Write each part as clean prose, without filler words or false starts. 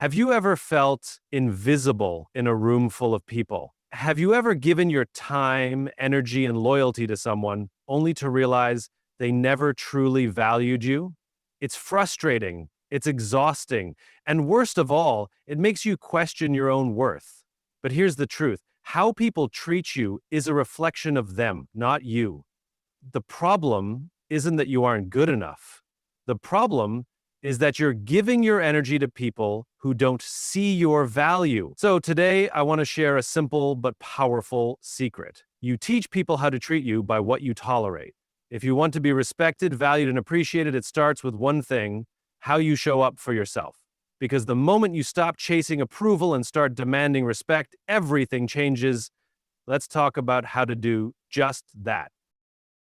Have you ever felt invisible in a room full of people? Have you ever given your time, energy, and loyalty to someone only to realize they never truly valued you? It's frustrating, it's exhausting, and worst of all, it makes you question your own worth. But here's the truth: how people treat you is a reflection of them, not you. The problem isn't that you aren't good enough. The problem is that you're giving your energy to people who don't see your value. So today, I want to share a simple but powerful secret. You teach people how to treat you by what you tolerate. If you want to be respected, valued, and appreciated, it starts with one thing: how you show up for yourself. Because the moment you stop chasing approval and start demanding respect, everything changes. Let's talk about how to do just that.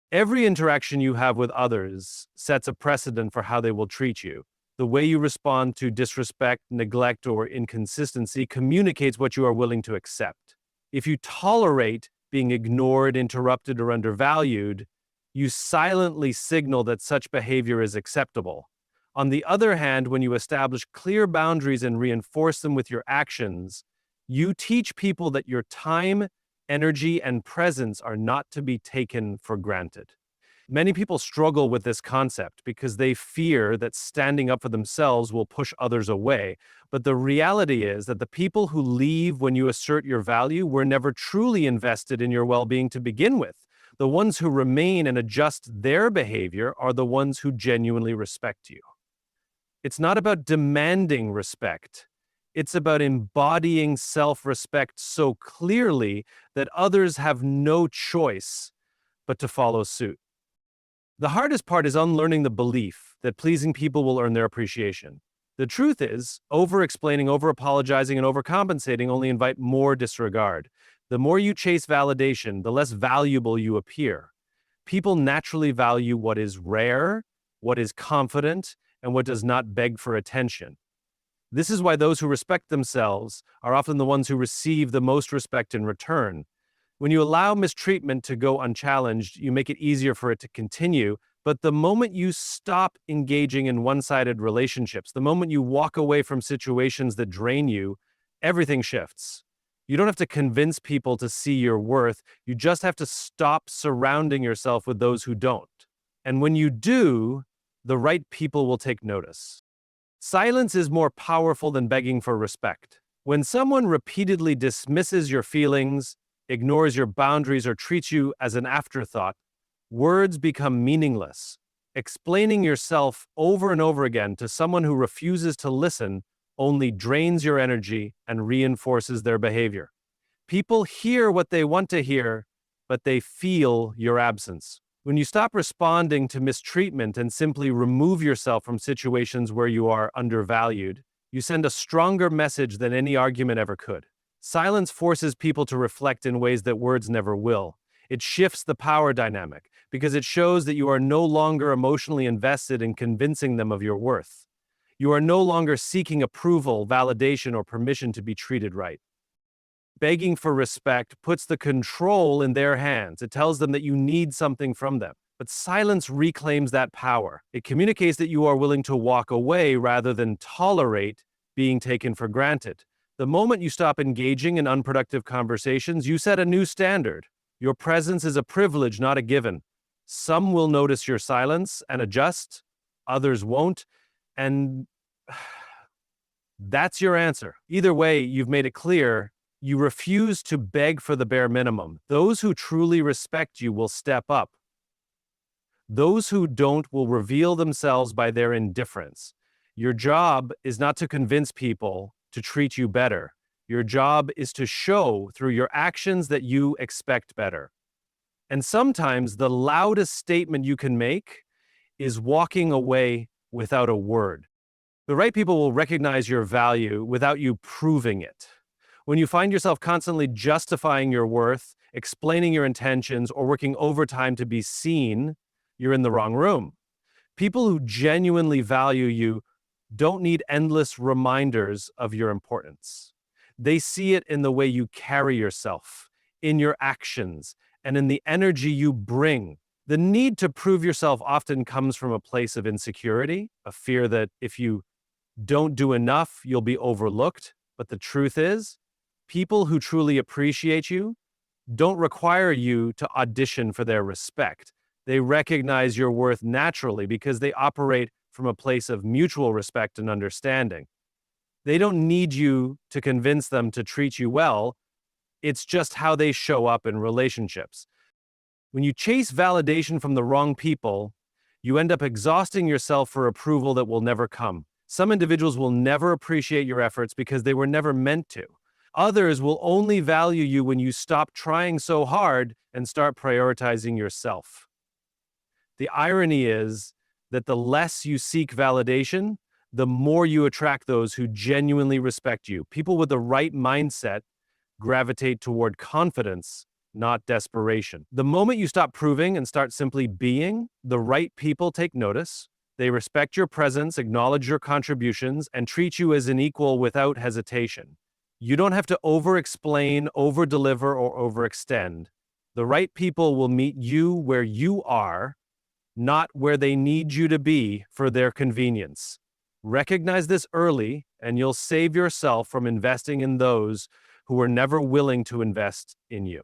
Every interaction you have with others sets a precedent for how they will treat you. The way you respond to disrespect, neglect, or inconsistency communicates what you are willing to accept. If you tolerate being ignored, interrupted, or undervalued, you silently signal that such behavior is acceptable. On the other hand, when you establish clear boundaries and reinforce them with your actions, you teach people that your time, energy, and presence are not to be taken for granted. Many people struggle with this concept because they fear that standing up for themselves will push others away. But the reality is that the people who leave when you assert your value were never truly invested in your well-being to begin with. The ones who remain and adjust their behavior are the ones who genuinely respect you. It's not about demanding respect. It's about embodying self-respect so clearly that others have no choice but to follow suit. The hardest part is unlearning the belief that pleasing people will earn their appreciation. The truth is, over-explaining, over-apologizing, and overcompensating only invite more disregard. The more you chase validation, the less valuable you appear. People naturally value what is rare, what is confident, and what does not beg for attention. This is why those who respect themselves are often the ones who receive the most respect in return. When you allow mistreatment to go unchallenged, you make it easier for it to continue. But the moment you stop engaging in one-sided relationships, the moment you walk away from situations that drain you, everything shifts. You don't have to convince people to see your worth. You just have to stop surrounding yourself with those who don't. And when you do, the right people will take notice. Silence is more powerful than begging for respect. When someone repeatedly dismisses your feelings, ignores your boundaries, or treats you as an afterthought, words become meaningless. Explaining yourself over and over again to someone who refuses to listen only drains your energy and reinforces their behavior. People hear what they want to hear, but they feel your absence. When you stop responding to mistreatment and simply remove yourself from situations where you are undervalued, you send a stronger message than any argument ever could. Silence forces people to reflect in ways that words never will. It shifts the power dynamic because it shows that you are no longer emotionally invested in convincing them of your worth. You are no longer seeking approval, validation, or permission to be treated right. Begging for respect puts the control in their hands. It tells them that you need something from them. But silence reclaims that power. It communicates that you are willing to walk away rather than tolerate being taken for granted. The moment you stop engaging in unproductive conversations, you set a new standard. Your presence is a privilege, not a given. Some will notice your silence and adjust, others won't, and that's your answer. Either way, you've made it clear you refuse to beg for the bare minimum. Those who truly respect you will step up. Those who don't will reveal themselves by their indifference. Your job is not to convince people to treat you better. Your job is to show through your actions that you expect better. And sometimes the loudest statement you can make is walking away without a word. The right people will recognize your value without you proving it. When you find yourself constantly justifying your worth, explaining your intentions, or working overtime to be seen, you're in the wrong room. People who genuinely value you don't need endless reminders of your importance. They see it in the way you carry yourself, in your actions, and in the energy you bring. The need to prove yourself often comes from a place of insecurity, a fear that if you Don't do enough, you'll be overlooked. But the truth is, people who truly appreciate you don't require you to audition for their respect. They recognize your worth naturally because they operate from a place of mutual respect and understanding. They don't need you to convince them to treat you well. It's just how they show up in relationships. When you chase validation from the wrong people, you end up exhausting yourself for approval that will never come. Some individuals will never appreciate your efforts because they were never meant to. Others will only value you when you stop trying so hard and start prioritizing yourself. The irony is that the less you seek validation, the more you attract those who genuinely respect you. People with the right mindset gravitate toward confidence, not desperation. The moment you stop proving and start simply being, the right people take notice. They respect your presence, acknowledge your contributions, and treat you as an equal without hesitation. You don't have to over-explain, over-deliver, or overextend. The right people will meet you where you are, not where they need you to be for their convenience. Recognize this early, and you'll save yourself from investing in those who are never willing to invest in you.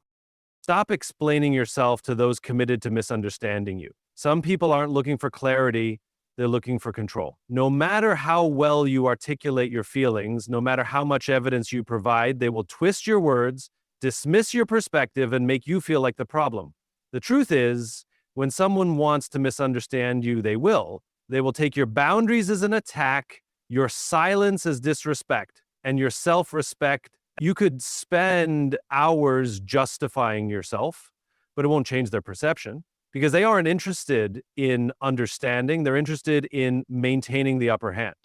Stop explaining yourself to those committed to misunderstanding you. Some people aren't looking for clarity, they're looking for control. No matter how well you articulate your feelings, no matter how much evidence you provide, they will twist your words, dismiss your perspective, and make you feel like the problem. The truth is, when someone wants to misunderstand you, they will. They will take your boundaries as an attack, your silence as disrespect, and your self-respect. You could spend hours justifying yourself, but it won't change their perception because they aren't interested in understanding. They're interested in maintaining the upper hand.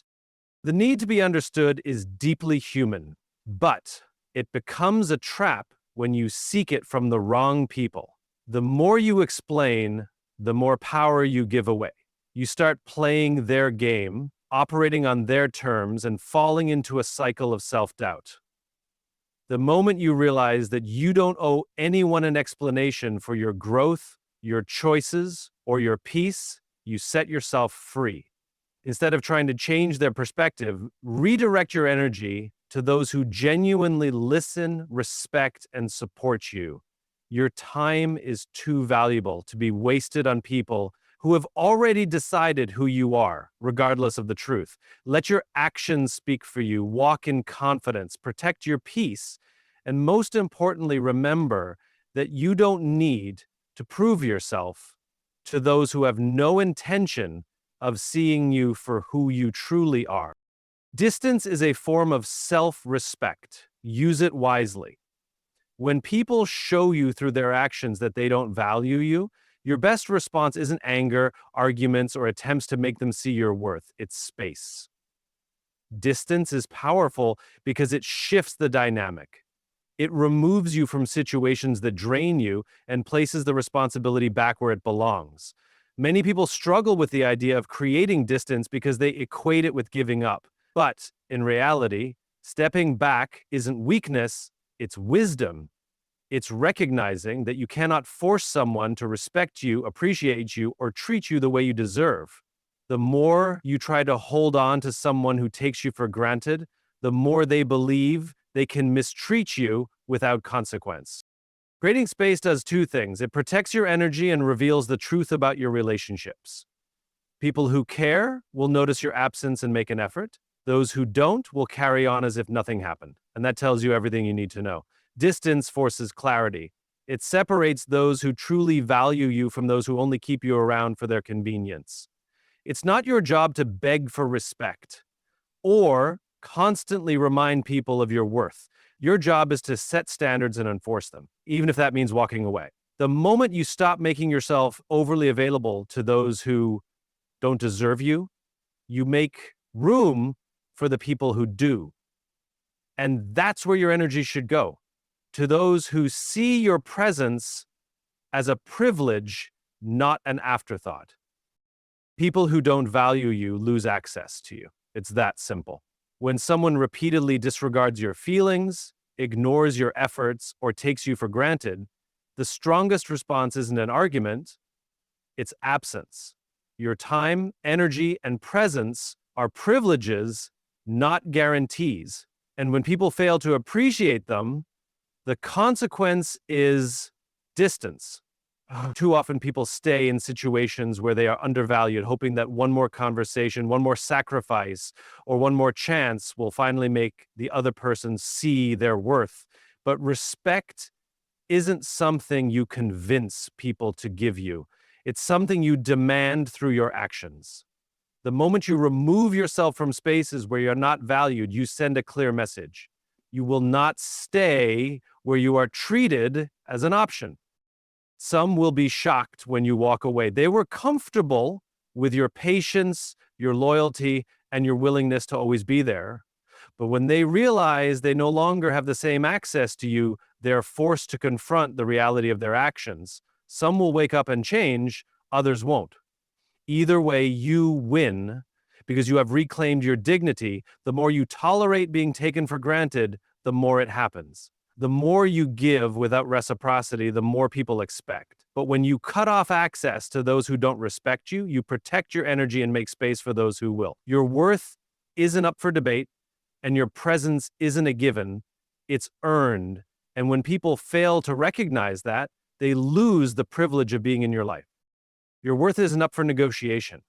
The need to be understood is deeply human, but it becomes a trap when you seek it from the wrong people. The more you explain, the more power you give away. You start playing their game, operating on their terms, and falling into a cycle of self-doubt. The moment you realize that you don't owe anyone an explanation for your growth, your choices, or your peace, you set yourself free. Instead of trying to change their perspective, redirect your energy to those who genuinely listen, respect, and support you. Your time is too valuable to be wasted on people who have already decided who you are, regardless of the truth. Let your actions speak for you. Walk in confidence, protect your peace, and most importantly, remember that you don't need to prove yourself to those who have no intention of seeing you for who you truly are. Distance is a form of self-respect. Use it wisely. When people show you through their actions that they don't value you, your best response isn't anger, arguments, or attempts to make them see your worth. It's space. Distance is powerful because it shifts the dynamic. It removes you from situations that drain you and places the responsibility back where it belongs. Many people struggle with the idea of creating distance because they equate it with giving up. But in reality, stepping back isn't weakness, it's wisdom. It's recognizing that you cannot force someone to respect you, appreciate you, or treat you the way you deserve. The more you try to hold on to someone who takes you for granted, the more they believe they can mistreat you without consequence. Creating space does two things. It protects your energy and reveals the truth about your relationships. People who care will notice your absence and make an effort. Those who don't will carry on as if nothing happened. And that tells you everything you need to know. Distance forces clarity. It separates those who truly value you from those who only keep you around for their convenience. It's not your job to beg for respect or constantly remind people of your worth. Your job is to set standards and enforce them, even if that means walking away. The moment you stop making yourself overly available to those who don't deserve you, you make room for the people who do. And that's where your energy should go. To those who see your presence as a privilege, not an afterthought. People who don't value you lose access to you. It's that simple. When someone repeatedly disregards your feelings, ignores your efforts, or takes you for granted, the strongest response isn't an argument, it's absence. Your time, energy, and presence are privileges not guarantees. And when people fail to appreciate them, the consequence is distance. Too often people stay in situations where they are undervalued, hoping that one more conversation, one more sacrifice, or one more chance will finally make the other person see their worth. But respect isn't something you convince people to give you. It's something you demand through your actions. The moment you remove yourself from spaces where you're not valued, you send a clear message. You will not stay where you are treated as an option. Some will be shocked when you walk away. They were comfortable with your patience, your loyalty, and your willingness to always be there. But when they realize they no longer have the same access to you, they're forced to confront the reality of their actions. Some will wake up and change, others won't. Either way, you win because you have reclaimed your dignity. The more you tolerate being taken for granted, the more it happens. The more you give without reciprocity, the more people expect. But when you cut off access to those who don't respect you, you protect your energy and make space for those who will. Your worth isn't up for debate, and your presence isn't a given, it's earned. And when people fail to recognize that, they lose the privilege of being in your life. Your worth isn't up for negotiation.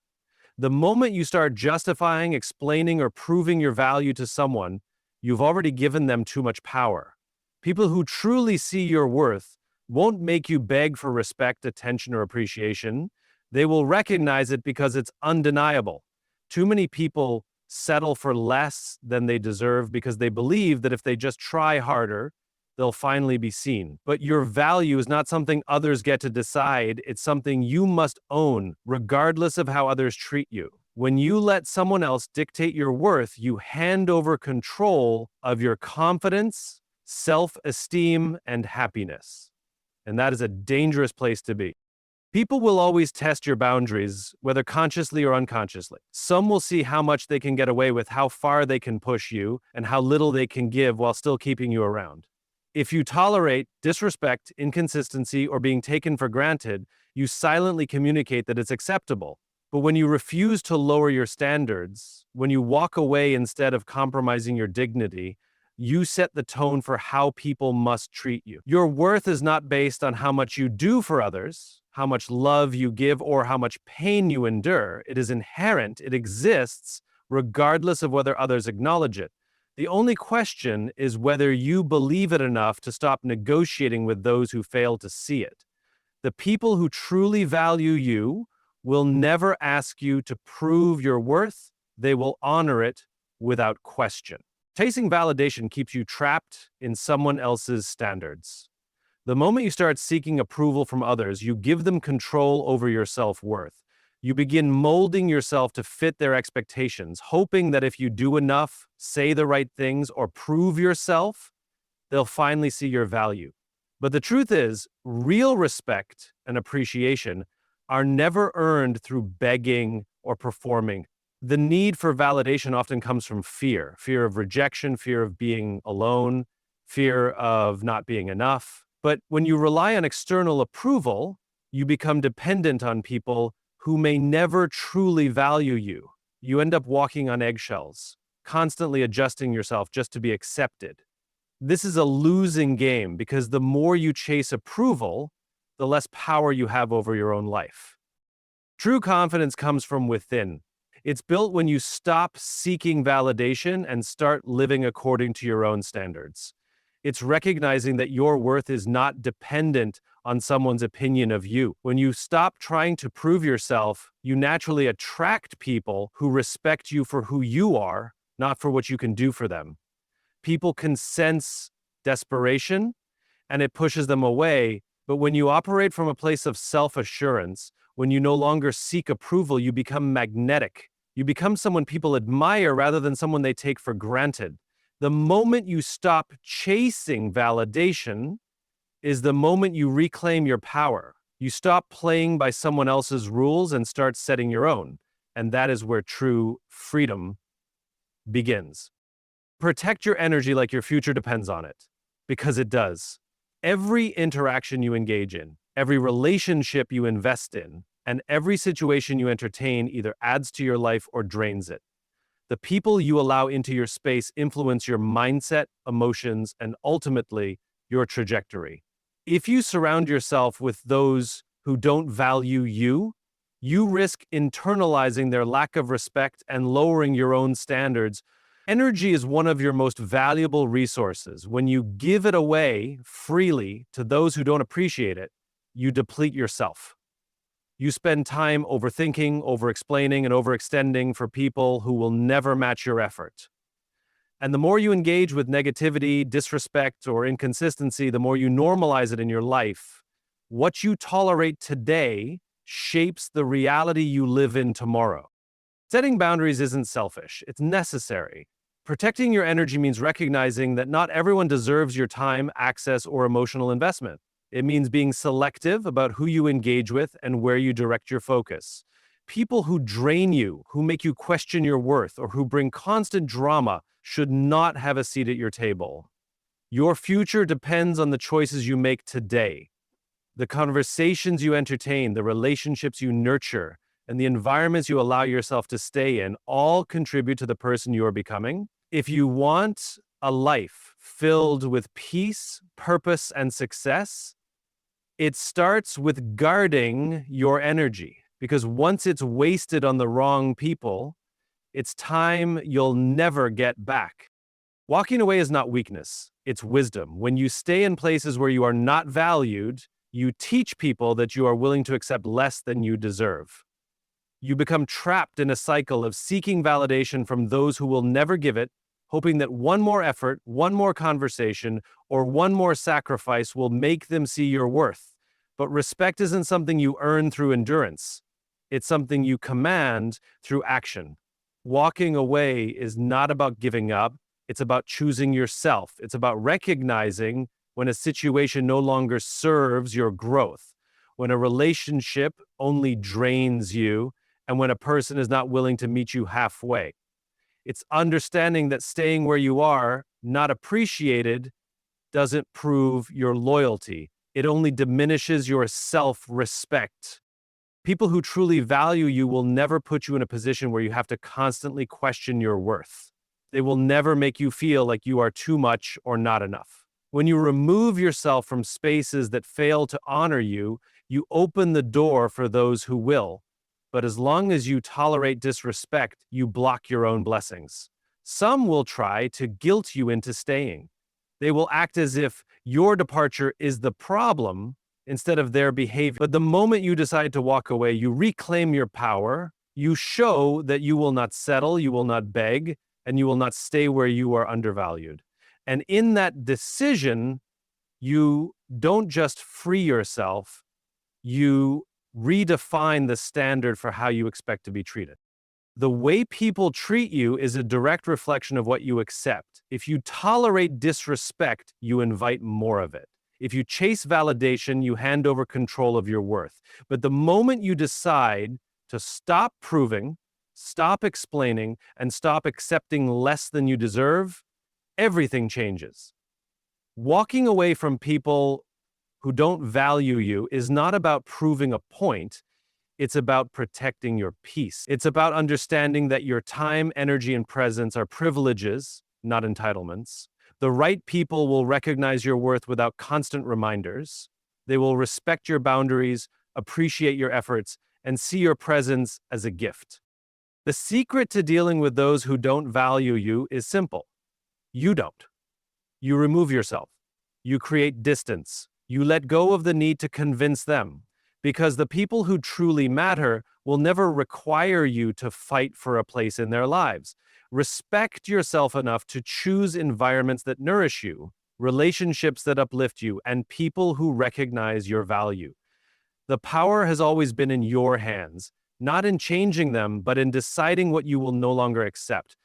The moment you start justifying, explaining, or proving your value to someone, you've already given them too much power. People who truly see your worth won't make you beg for respect, attention, or appreciation. They will recognize it because it's undeniable. Too many people settle for less than they deserve because they believe that if they just try harder, they'll finally be seen. But your value is not something others get to decide. It's something you must own, regardless of how others treat you. When you let someone else dictate your worth, you hand over control of your confidence, self-esteem, and happiness. And that is a dangerous place to be. People will always test your boundaries, whether consciously or unconsciously. Some will see how much they can get away with, how far they can push you, and how little they can give while still keeping you around. If you tolerate disrespect, inconsistency, or being taken for granted, you silently communicate that it's acceptable. But when you refuse to lower your standards, when you walk away instead of compromising your dignity, you set the tone for how people must treat you. Your worth is not based on how much you do for others, how much love you give, or how much pain you endure. It is inherent. It exists regardless of whether others acknowledge it. The only question is whether you believe it enough to stop negotiating with those who fail to see it. The people who truly value you will never ask you to prove your worth. They will honor it without question. Chasing validation keeps you trapped in someone else's standards. The moment you start seeking approval from others, you give them control over your self-worth. You begin molding yourself to fit their expectations, hoping that if you do enough, say the right things, or prove yourself, they'll finally see your value. But the truth is, real respect and appreciation are never earned through begging or performing. The need for validation often comes from fear of rejection, fear of being alone, fear of not being enough. But when you rely on external approval, you become dependent on people who may never truly value you. You end up walking on eggshells, constantly adjusting yourself just to be accepted. This is a losing game because the more you chase approval, the less power you have over your own life. True confidence comes from within. It's built when you stop seeking validation and start living according to your own standards. It's recognizing that your worth is not dependent on someone's opinion of you. When you stop trying to prove yourself, you naturally attract people who respect you for who you are, not for what you can do for them. People can sense desperation, and it pushes them away. But when you operate from a place of self-assurance, when you no longer seek approval, you become magnetic. You become someone people admire rather than someone they take for granted. The moment you stop chasing validation is the moment you reclaim your power. You stop playing by someone else's rules and start setting your own. And that is where true freedom begins. Protect your energy like your future depends on it, because it does. Every interaction you engage in, every relationship you invest in, and every situation you entertain either adds to your life or drains it. The people you allow into your space influence your mindset, emotions, and ultimately your trajectory. If you surround yourself with those who don't value you, you risk internalizing their lack of respect and lowering your own standards. Energy is one of your most valuable resources. When you give it away freely to those who don't appreciate it, you deplete yourself. You spend time overthinking, over-explaining, and overextending for people who will never match your effort. And the more you engage with negativity, disrespect, or inconsistency, the more you normalize it in your life. What you tolerate today shapes the reality you live in tomorrow. Setting boundaries isn't selfish, it's necessary. Protecting your energy means recognizing that not everyone deserves your time, access, or emotional investment. It means being selective about who you engage with and where you direct your focus. People who drain you, who make you question your worth, or who bring constant drama should not have a seat at your table. Your future depends on the choices you make today. The conversations you entertain, the relationships you nurture, and the environments you allow yourself to stay in all contribute to the person you are becoming. If you want a life filled with peace, purpose, and success, it starts with guarding your energy, because once it's wasted on the wrong people, it's time you'll never get back. Walking away is not weakness, it's wisdom. When you stay in places where you are not valued, you teach people that you are willing to accept less than you deserve. You become trapped in a cycle of seeking validation from those who will never give it, hoping that one more effort, one more conversation, or one more sacrifice will make them see your worth. But respect isn't something you earn through endurance. It's something you command through action. Walking away is not about giving up. It's about choosing yourself. It's about recognizing when a situation no longer serves your growth, when a relationship only drains you, and when a person is not willing to meet you halfway. It's understanding that staying where you are, not appreciated, doesn't prove your loyalty. It only diminishes your self-respect. People who truly value you will never put you in a position where you have to constantly question your worth. They will never make you feel like you are too much or not enough. When you remove yourself from spaces that fail to honor you, you open the door for those who will. But as long as you tolerate disrespect, you block your own blessings. Some will try to guilt you into staying. They will act as if your departure is the problem instead of their behavior. But the moment you decide to walk away, you reclaim your power. You show that you will not settle, you will not beg, and you will not stay where you are undervalued. And in that decision, you don't just free yourself, you redefine the standard for how you expect to be treated. The way people treat you is a direct reflection of what you accept. If you tolerate disrespect, you invite more of it. If you chase validation, you hand over control of your worth. But the moment you decide to stop proving, stop explaining, and stop accepting less than you deserve, everything changes. Walking away from people who don't value you is not about proving a point. It's about protecting your peace. It's about understanding that your time, energy, and presence are privileges, not entitlements. The right people will recognize your worth without constant reminders. They will respect your boundaries, appreciate your efforts, and see your presence as a gift. The secret to dealing with those who don't value you is simple. You don't. You remove yourself. You create distance. You let go of the need to convince them, because the people who truly matter will never require you to fight for a place in their lives. Respect yourself enough to choose environments that nourish you, relationships that uplift you, and people who recognize your value. The power has always been in your hands, not in changing them, but in deciding what you will no longer accept.